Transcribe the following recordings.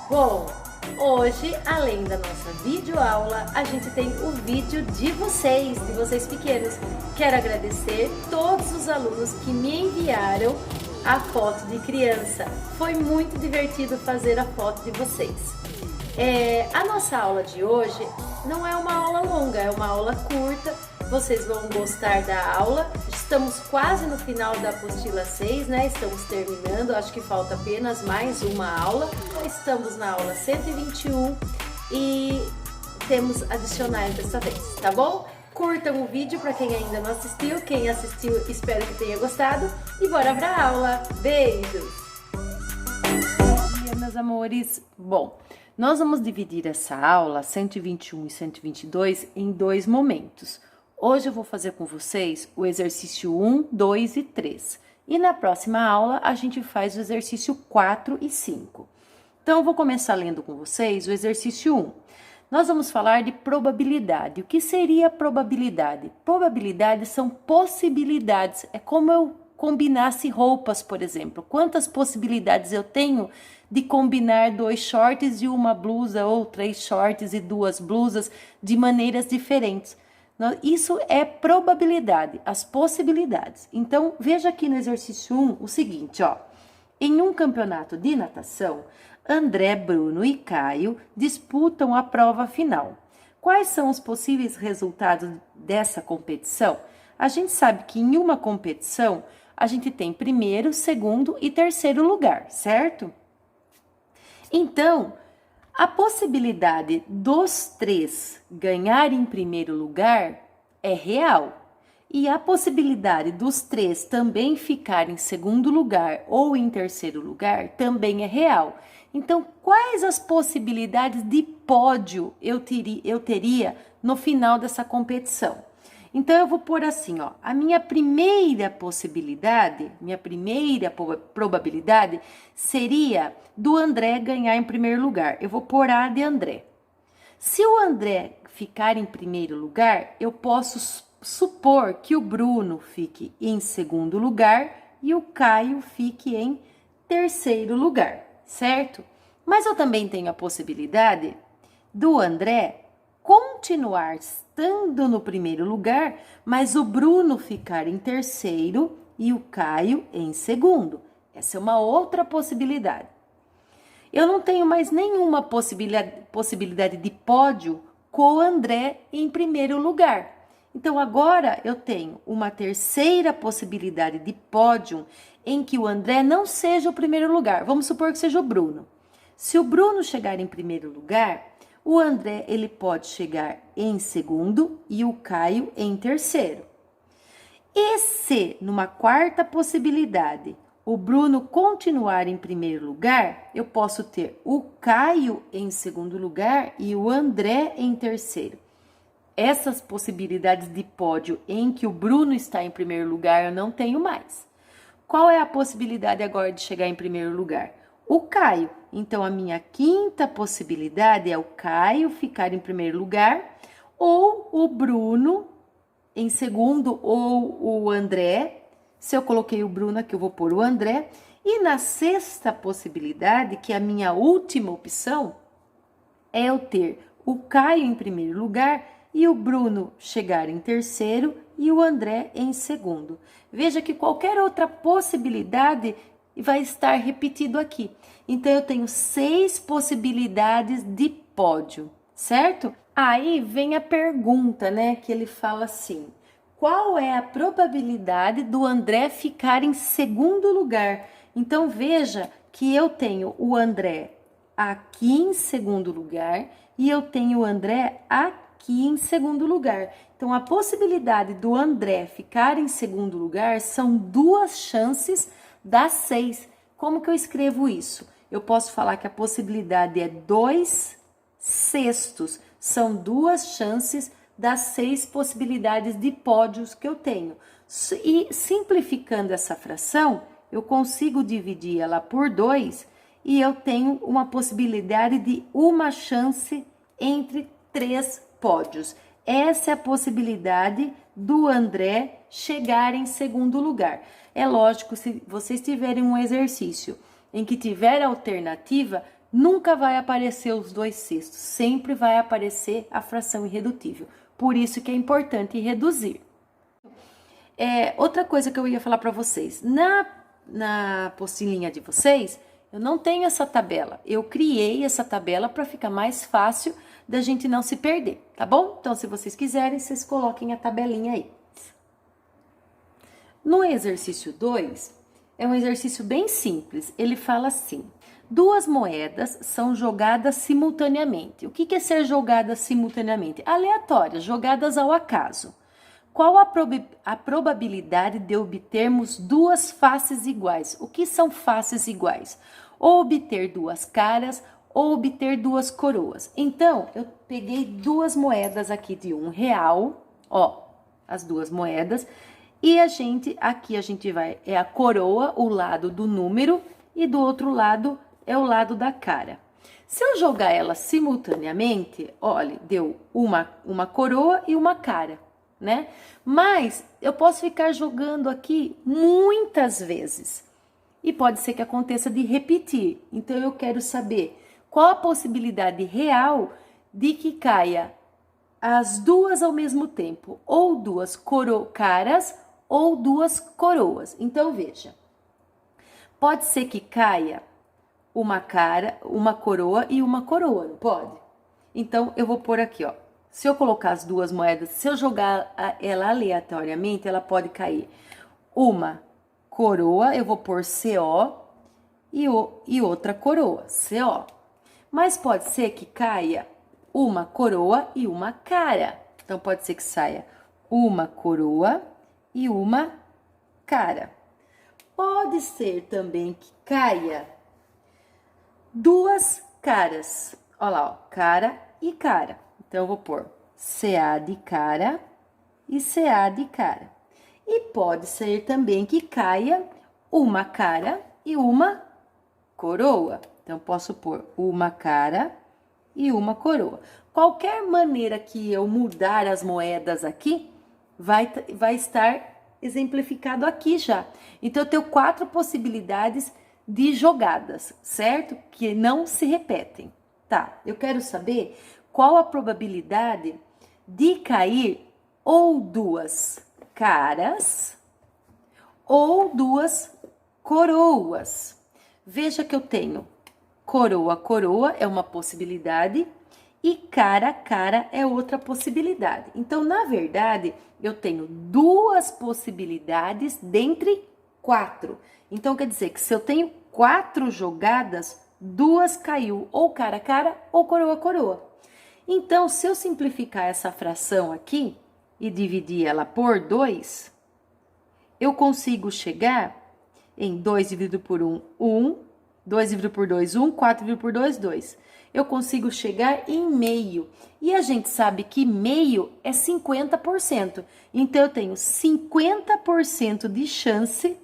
Bom, hoje, além da nossa videoaula, a gente tem o vídeo de vocês pequenos. Quero agradecer todos os alunos que me enviaram a foto de criança. Foi muito divertido fazer a foto de vocês. A nossa aula de hoje não é uma aula longa, é uma aula curta. Vocês vão gostar da aula. Estamos quase no final da apostila 6, né? Estamos terminando, acho que falta apenas mais uma aula. Estamos na aula 121 e temos adicionais dessa vez, tá bom? Curtam o vídeo para quem ainda não assistiu. Quem assistiu, espero que tenha gostado. E bora pra aula. Beijos! Bom dia, meus amores. Bom, nós vamos dividir essa aula 121 e 122 em dois momentos. Hoje eu vou fazer com vocês o exercício 1, 2 e 3. E na próxima aula a gente faz o exercício 4 e 5. Então eu vou começar lendo com vocês o exercício 1. Nós vamos falar de probabilidade. O que seria probabilidade? Probabilidade são possibilidades. É como eu combinasse roupas, por exemplo. Quantas possibilidades eu tenho de combinar 2 shorts e uma blusa, ou 3 shorts e 2 blusas de maneiras diferentes. Isso é probabilidade, as possibilidades. Então, veja aqui no exercício 1 o seguinte, ó. Em um campeonato de natação, André, Bruno e Caio disputam a prova final. Quais são os possíveis resultados dessa competição? A gente sabe que em uma competição, a gente tem primeiro, segundo e terceiro lugar, certo? Então, a possibilidade dos 3 ganharem em primeiro lugar é real. E a possibilidade dos 3 também ficarem em segundo lugar ou em terceiro lugar também é real. Então, quais as possibilidades de pódio eu teria no final dessa competição? Então, eu vou pôr assim, ó, a minha primeira possibilidade, minha primeira probabilidade seria do André ganhar em primeiro lugar. Eu vou pôr A de André. Se o André ficar em primeiro lugar, eu posso supor que o Bruno fique em segundo lugar e o Caio fique em terceiro lugar, certo? Mas eu também tenho a possibilidade do André continuar estando no primeiro lugar, mas o Bruno ficar em terceiro e o Caio em segundo. Essa é uma outra possibilidade. Eu não tenho mais nenhuma possibilidade de pódio com o André em primeiro lugar. Então, agora eu tenho uma terceira possibilidade de pódio em que o André não seja o primeiro lugar. Vamos supor que seja o Bruno. Se o Bruno chegar em primeiro lugar, o André ele pode chegar em segundo e o Caio em terceiro. E se, numa quarta possibilidade, o Bruno continuar em primeiro lugar, eu posso ter o Caio em segundo lugar e o André em terceiro. Essas possibilidades de pódio em que o Bruno está em primeiro lugar, eu não tenho mais. Qual é a possibilidade agora de chegar em primeiro lugar? O Caio. Então, a minha quinta possibilidade é o Caio ficar em primeiro lugar, ou o Bruno em segundo, ou o André. Se eu coloquei o Bruno aqui, eu vou pôr o André. E na sexta possibilidade, que é a minha última opção, é eu ter o Caio em primeiro lugar e o Bruno chegar em terceiro e o André em segundo. Veja que qualquer outra possibilidade vai estar repetido aqui. Então, eu tenho 6 possibilidades de pódio, certo? Aí vem a pergunta, né? Que ele fala assim: qual é a probabilidade do André ficar em segundo lugar? Então, veja que eu tenho o André aqui em segundo lugar e eu tenho o André aqui em segundo lugar. Então, a possibilidade do André ficar em segundo lugar são 2 chances das 6. Como que eu escrevo isso? Eu posso falar que a possibilidade é 2 sextos. São 2 chances das 6 possibilidades de pódios que eu tenho. E simplificando essa fração, eu consigo dividir ela por 2 e eu tenho uma possibilidade de uma chance entre 3 pódios. Essa é a possibilidade do André chegar em segundo lugar. É lógico, se vocês tiverem um exercício em que tiver alternativa, nunca vai aparecer os 2/6, sempre vai aparecer a fração irredutível. Por isso que é importante reduzir. Outra coisa que eu ia falar para vocês, na apostilinha de vocês, eu não tenho essa tabela. Eu criei essa tabela para ficar mais fácil da gente não se perder, tá bom? Então, se vocês quiserem, vocês coloquem a tabelinha aí. No exercício 2, é um exercício bem simples. Ele fala assim: 2 moedas são jogadas simultaneamente. O que é ser jogadas simultaneamente? Aleatórias, jogadas ao acaso. Qual a probabilidade de obtermos 2 faces iguais? O que são faces iguais? Ou obter 2 caras, ou obter 2 coroas. Então, eu peguei 2 moedas aqui de R$1, ó, as 2 moedas, e aqui a gente vai, é a coroa, o lado do número, e do outro lado é o lado da cara. Se eu jogar elas simultaneamente, olha, deu uma coroa e uma cara, né? Mas eu posso ficar jogando aqui muitas vezes. E pode ser que aconteça de repetir. Então, eu quero saber qual a possibilidade real de que caia as 2 ao mesmo tempo. Ou 2 caras ou 2 coroas. Então, veja. Pode ser que caia uma cara, uma coroa e uma coroa, não pode? Então, eu vou pôr aqui, ó. Se eu colocar as 2 moedas, se eu jogar ela aleatoriamente, ela pode cair uma coroa, eu vou pôr CO e outra coroa, CO. Mas pode ser que caia uma coroa e uma cara. Então, pode ser que saia uma coroa e uma cara. Pode ser também que caia 2 caras. Olha lá, ó, cara e cara. Então, eu vou pôr CA de cara e CA de cara. E pode ser também que caia uma cara e uma coroa. Então, posso pôr uma cara e uma coroa. Qualquer maneira que eu mudar as moedas aqui, vai estar exemplificado aqui já. Então, eu tenho 4 possibilidades de jogadas, certo? Que não se repetem. Tá, eu quero saber qual a probabilidade de cair ou 2 caras ou 2 coroas. Veja que eu tenho coroa, coroa é uma possibilidade e cara, cara é outra possibilidade. Então, na verdade, eu tenho 2 possibilidades dentre 4. Então, quer dizer que se eu tenho 4 jogadas, 2 caiu ou cara, cara ou coroa, coroa. Então, se eu simplificar essa fração aqui e dividir ela por 2, eu consigo chegar em 2 dividido por 1, 1, 2 dividido por 2, 1, 4 dividido por 2, 2. Eu consigo chegar em meio. E a gente sabe que meio é 50%. Então, eu tenho 50% de chance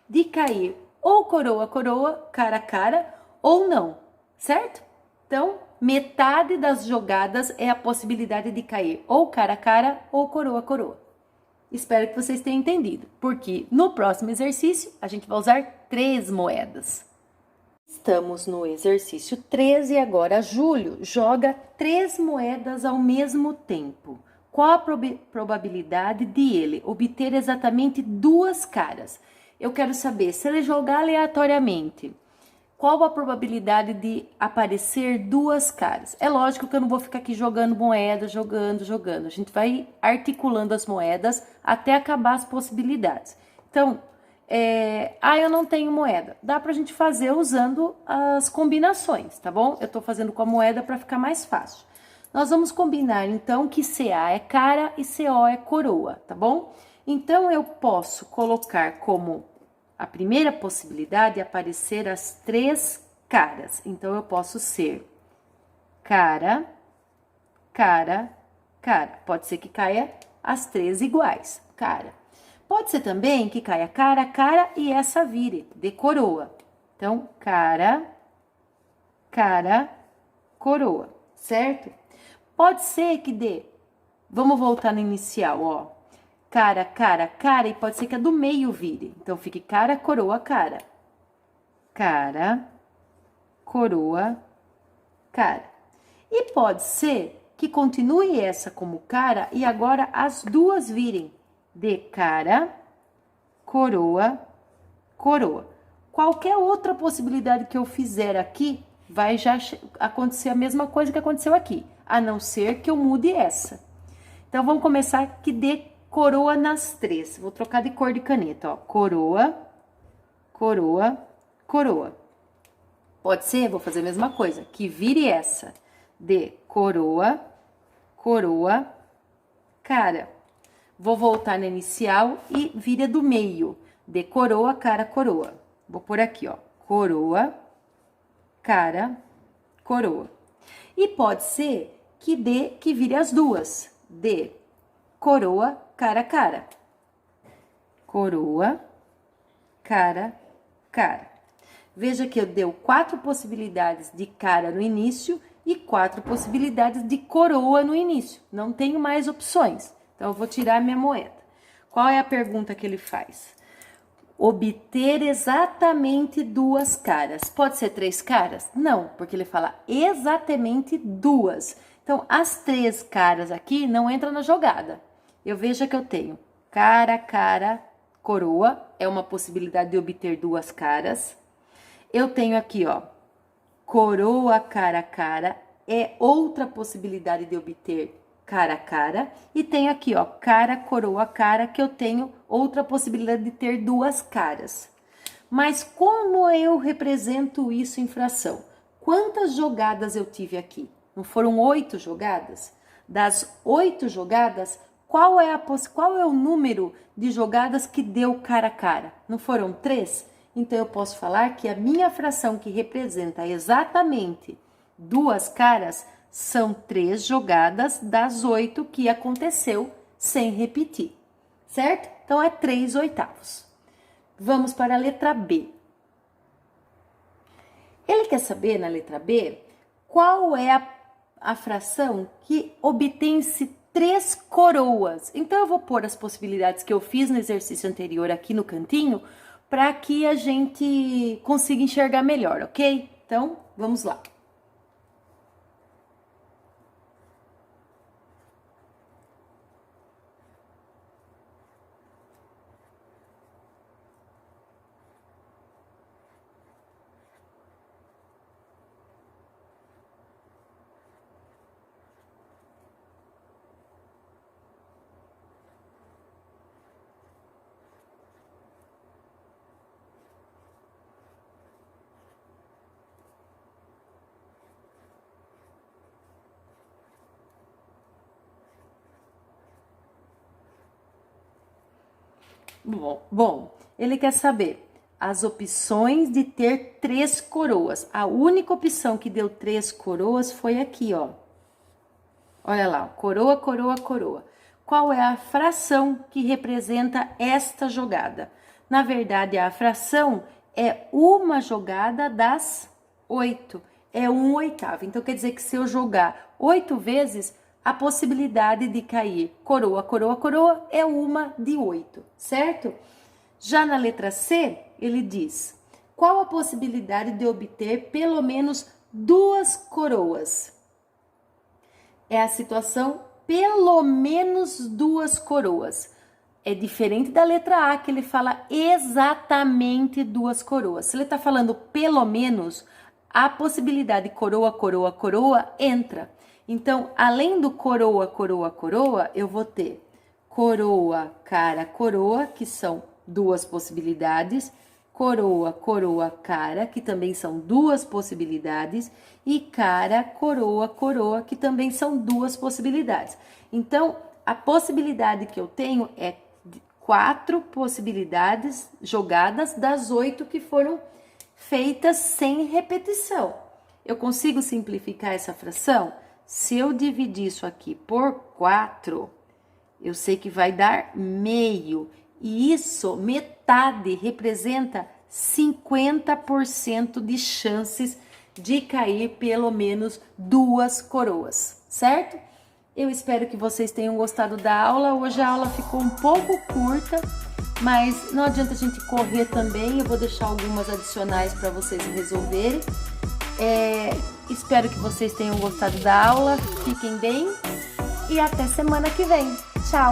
de cair ou coroa, coroa, cara, cara, ou não, certo? Então, metade das jogadas é a possibilidade de cair ou cara a cara ou coroa a coroa. Espero que vocês tenham entendido, porque no próximo exercício a gente vai usar 3 moedas. Estamos no exercício 13 e agora Júlio joga 3 moedas ao mesmo tempo. Qual a probabilidade de ele obter exatamente 2 caras? Eu quero saber, se ele jogar aleatoriamente, qual a probabilidade de aparecer 2 caras? É lógico que eu não vou ficar aqui jogando moeda, jogando. A gente vai articulando as moedas até acabar as possibilidades. Então, eu não tenho moeda. Dá pra gente fazer usando as combinações, tá bom? Eu tô fazendo com a moeda para ficar mais fácil. Nós vamos combinar, então, que CA é cara e CO é coroa, tá bom? Então, eu posso colocar como a primeira possibilidade aparecer as 3 caras. Então, eu posso ser cara, cara, cara. Pode ser que caia as 3 iguais, cara. Pode ser também que caia cara e essa vire, de coroa. Então, cara, coroa, certo? Pode ser que dê, vamos voltar no inicial, ó. Cara, e pode ser que a do meio vire. Então, fique cara, coroa, cara. Cara, coroa, cara. E pode ser que continue essa como cara e agora as duas virem de cara, coroa, coroa. Qualquer outra possibilidade que eu fizer aqui, vai já acontecer a mesma coisa que aconteceu aqui, a não ser que eu mude essa. Então, vamos começar que dê coroa nas três. Vou trocar de cor de caneta, ó. Coroa, coroa, coroa. Pode ser, vou fazer a mesma coisa, que vire essa de coroa, coroa, cara. Vou voltar na inicial e vira do meio, de coroa, cara, coroa. Vou por aqui, ó, coroa, cara, coroa. E pode ser que vire as duas, de coroa, cara, cara. Coroa, cara, cara. Veja que eu deu 4 possibilidades de cara no início e 4 possibilidades de coroa no início. Não tenho mais opções. Então, eu vou tirar minha moeda. Qual é a pergunta que ele faz? Obter exatamente 2 caras. Pode ser 3 caras? Não, porque ele fala exatamente 2. Então, as 3 caras aqui não entram na jogada. Eu vejo que eu tenho cara, coroa. É uma possibilidade de obter 2 caras. Eu tenho aqui, ó, coroa, cara. É outra possibilidade de obter cara. E tem aqui, ó, cara, coroa, cara, que eu tenho outra possibilidade de ter 2 caras. Mas como eu represento isso em fração? Quantas jogadas eu tive aqui? Não foram 8 jogadas? Das 8 jogadas, qual é o número de jogadas que deu cara? Não foram 3? Então, eu posso falar que a minha fração que representa exatamente 2 caras são 3 jogadas das 8 que aconteceu sem repetir, certo? Então, é 3/8. Vamos para a letra B. Ele quer saber, na letra B, qual é a fração que obtém-se 3 coroas. Então, eu vou pôr as possibilidades que eu fiz no exercício anterior aqui no cantinho, para que a gente consiga enxergar melhor, ok? Então, vamos lá. Bom, ele quer saber as opções de ter 3 coroas. A única opção que deu 3 coroas foi aqui, ó. Olha lá, coroa. Qual é a fração que representa esta jogada? Na verdade, a fração é uma jogada das 8. É 1/8. Então, quer dizer que se eu jogar 8 vezes, a possibilidade de cair coroa é uma de 8, certo? Já na letra C, ele diz, qual a possibilidade de obter pelo menos 2 coroas? É a situação pelo menos 2 coroas. É diferente da letra A, que ele fala exatamente 2 coroas. Se ele está falando pelo menos, a possibilidade coroa entra. Então, além do coroa, eu vou ter coroa, cara, coroa, que são 2 possibilidades, coroa, cara, que também são 2 possibilidades, e cara, coroa, que também são 2 possibilidades. Então, a possibilidade que eu tenho é 4 possibilidades jogadas das 8 que foram feitas sem repetição. Eu consigo simplificar essa fração? Se eu dividir isso aqui por 4, eu sei que vai dar meio. E isso, metade, representa 50% de chances de cair pelo menos 2 coroas, certo? Eu espero que vocês tenham gostado da aula. Hoje a aula ficou um pouco curta, mas não adianta a gente correr também. Eu vou deixar algumas adicionais para vocês resolverem. Espero que vocês tenham gostado da aula. Fiquem bem e até semana que vem. Tchau!